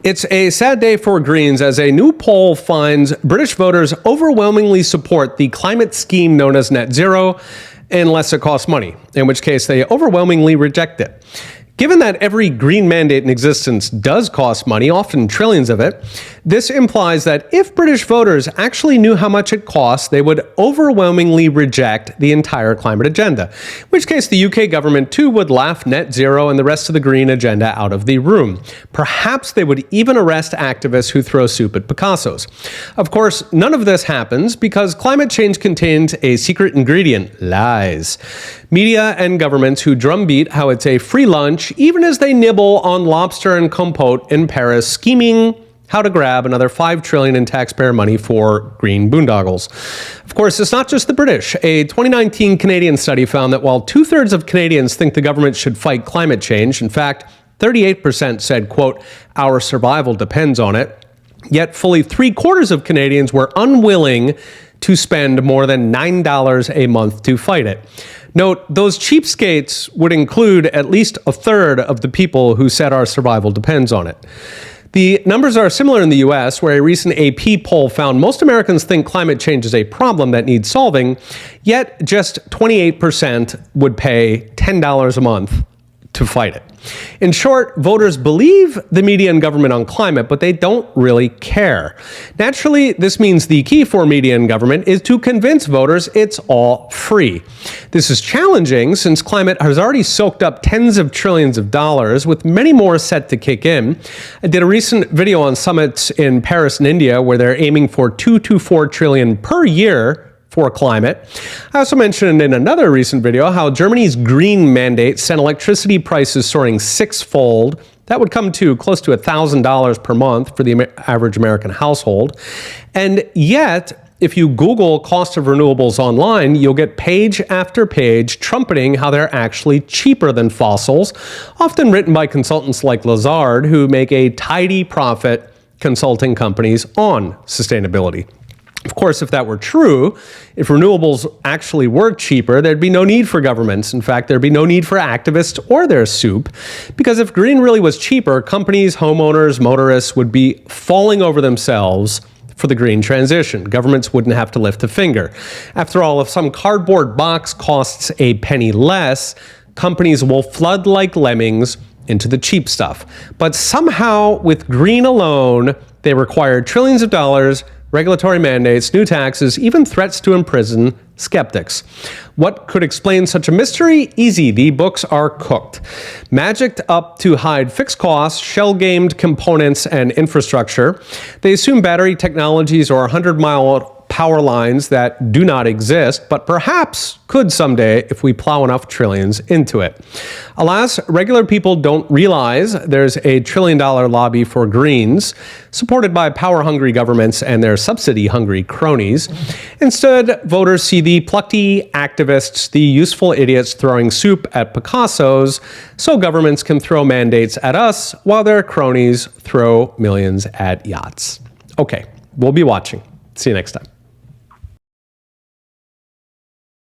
It's a sad day for Greens as a new poll finds British voters overwhelmingly support the climate scheme known as net zero unless it costs money, in which case they overwhelmingly reject it. Given that every green mandate in existence does cost money, often trillions of it, this implies that if British voters actually knew how much it costs, they would overwhelmingly reject the entire climate agenda, in which case the UK government too would laugh net zero and the rest of the green agenda out of the room. Perhaps they would even arrest activists who throw soup at Picassos. Of course, none of this happens because climate change contains a secret ingredient: lies. Media and governments who drumbeat how it's a free lunch, even as they nibble on lobster and compote in Paris, scheming how to grab another $5 trillion in taxpayer money for green boondoggles. Of course, it's not just the British. A 2019 Canadian study found that while 2/3 of Canadians think the government should fight climate change, in fact, 38% said, quote, "our survival depends on it," yet fully 3/4 of Canadians were unwilling to spend more than $9 a month to fight it. Note, those cheapskates would include at least 1/3 of the people who said our survival depends on it. The numbers are similar in the US, where a recent AP poll found most Americans think climate change is a problem that needs solving, yet just 28% would pay $10 a month to fight it. In short, voters believe the media and government on climate, but they don't really care. Naturally, this means the key for media and government is to convince voters it's all free. This is challenging since climate has already soaked up tens of trillions of dollars, with many more set to kick in. I did a recent video on summits in Paris and India where they're aiming for 2 to 4 trillion per year for climate. I also mentioned in another recent video how Germany's green mandate sent electricity prices soaring sixfold. That would come to close to $1,000 per month for the average American household. And yet, if you Google cost of renewables online, you'll get page after page trumpeting how they're actually cheaper than fossils, often written by consultants like Lazard, who make a tidy profit consulting companies on sustainability. Of course, if that were true, if renewables actually were cheaper, there'd be no need for governments. In fact, there'd be no need for activists or their soup, because if green really was cheaper, companies, homeowners, motorists would be falling over themselves for the green transition. Governments wouldn't have to lift a finger. After all, if some cardboard box costs a penny less, companies will flood like lemmings into the cheap stuff. But somehow, with green alone, they require trillions of dollars, regulatory mandates, new taxes, even threats to imprison skeptics. What could explain such a mystery? Easy. The books are cooked. Magicked up to hide fixed costs, shell-gamed components, and infrastructure. They assume battery technologies or 100-mile power lines that do not exist, but perhaps could someday if we plow enough trillions into it. Alas, regular people don't realize there's a $1 trillion lobby for greens, supported by power-hungry governments and their subsidy-hungry cronies. Instead, voters see the plucky activists, the useful idiots throwing soup at Picassos, so governments can throw mandates at us while their cronies throw millions at yachts. Okay, we'll be watching. See you next time.